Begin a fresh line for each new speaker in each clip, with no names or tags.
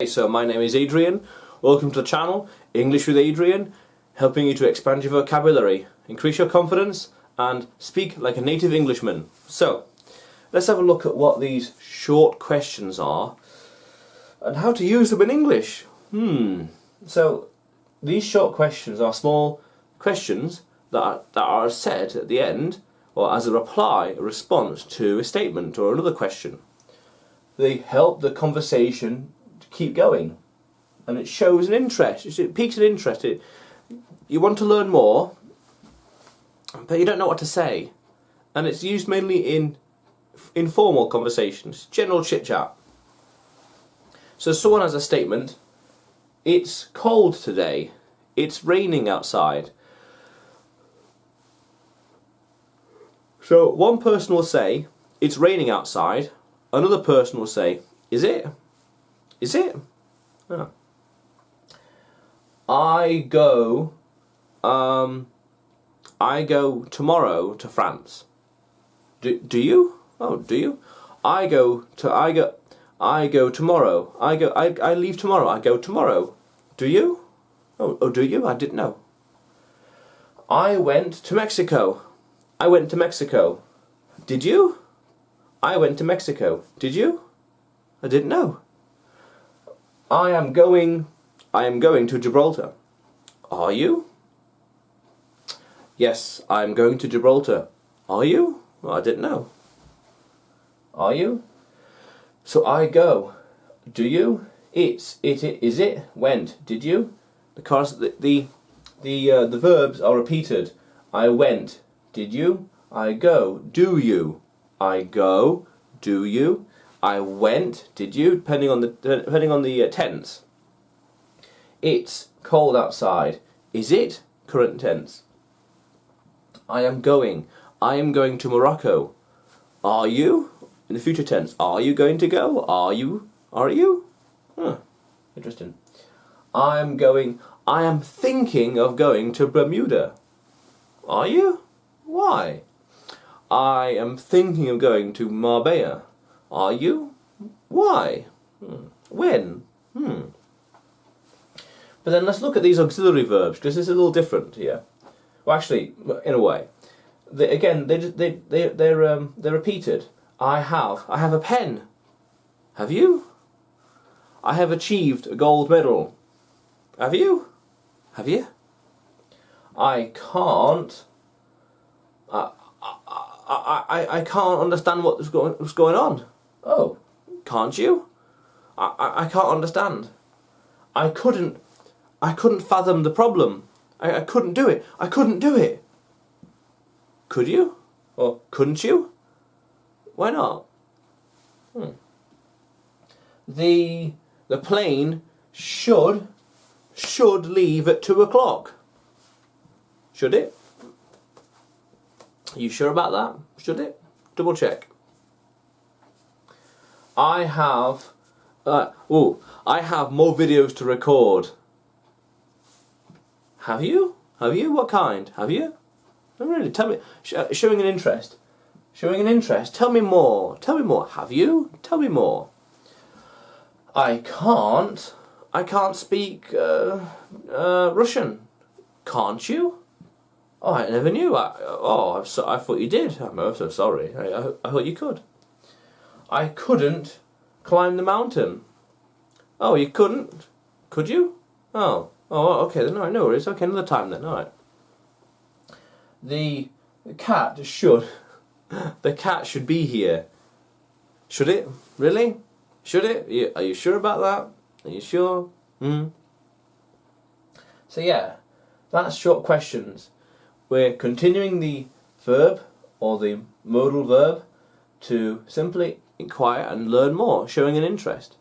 Hey, so my name is Adrian. Welcome to the channel, English with Adrian, helping you to expand your vocabulary, increase your confidence, and speak like a native Englishman. So, let's have a look at what these short questions are and how to use them in English. So, these short questions are small questions that are said at the end, or as a reply, a response to a statement or another question. They help the conversation keep going, and it shows an interest. It piques an interest. You want to learn more, but you don't know what to say, and it's used mainly in informal conversations, general chit chat. So someone has a statement: "It's cold today. It's raining outside." So one person will say, "It's raining outside." Another person will say, "Is it? Is it?" Oh. I go tomorrow to France. Do you? Oh, do you? I go tomorrow. I leave tomorrow. I go tomorrow. Do you? Oh, do you? I didn't know. I went to Mexico. I went to Mexico. Did you? I went to Mexico. Did you? I didn't know. I am going to Gibraltar. Are you? Yes, I am going to Gibraltar. Are you? Well, I didn't know. Are you? So I go. Do you? Is it? Went. Did you? Because the verbs are repeated. I went. Did you? I go. Do you? I go. Do you? I went. Did you? Depending on the tense. It's cold outside. Is it? Current tense. I am going. I am going to Morocco. Are you? In the future tense. Are you going to go? Are you? Are you? Huh. Interesting. I am going. I am thinking of going to Bermuda. Are you? Why? I am thinking of going to Marbella. Are you? Why? When? But then let's look at these auxiliary verbs, because this is a little different here. Well, actually, in a way, they're repeated. I have a pen. Have you? I have achieved a gold medal. Have you? Have you? I can't. I can't understand what's going on. Oh, can't you? I can't understand. I couldn't fathom the problem. I couldn't do it. I couldn't do it. Could you? Or couldn't you? Why not? The plane should leave at 2 o'clock. Should it? Are you sure about that? Should it? Double check. I have more videos to record. Have you? Have you? What kind? Have you? No, really, tell me. Showing an interest. Showing an interest. Tell me more. Tell me more. Have you? Tell me more. I can't speak Russian. Can't you? Oh, I never knew. I thought you did. I'm so sorry. I thought you could. I couldn't climb the mountain. Oh, you couldn't? Could you? Oh, okay then. No worries. Okay, another time then. All right. The cat should. The cat should be here. Should it? Really? Should it? Are you sure about that? Are you sure? So yeah, that's short questions. We're continuing the verb or the modal verb to simply inquire and learn more, showing an interest.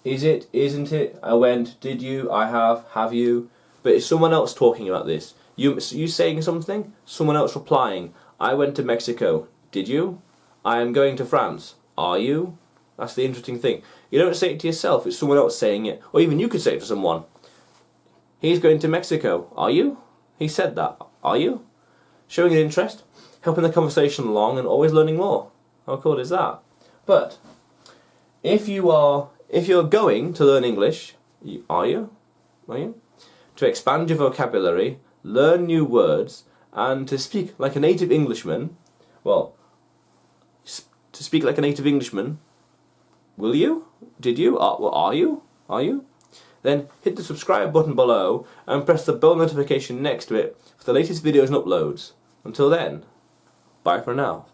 Is it? Isn't it? I went. Did you? I have you? But it's someone else talking about this. You saying something, someone else replying. I went to Mexico. Did you? I am going to France. Are you? That's the interesting thing. You don't say it to yourself, it's someone else saying it. Or even you could say it to someone. He's going to Mexico. Are you? He said that. Are you? Showing an interest, helping the conversation along, and always learning more. How cool is that? But if you are if you're going to learn English, are you? To expand your vocabulary, learn new words, and to speak like a native Englishman, well, to speak like a native Englishman, will you? Did you? Are you? Are you? Then hit the subscribe button below and press the bell notification next to it for the latest videos and uploads. Until then, bye for now.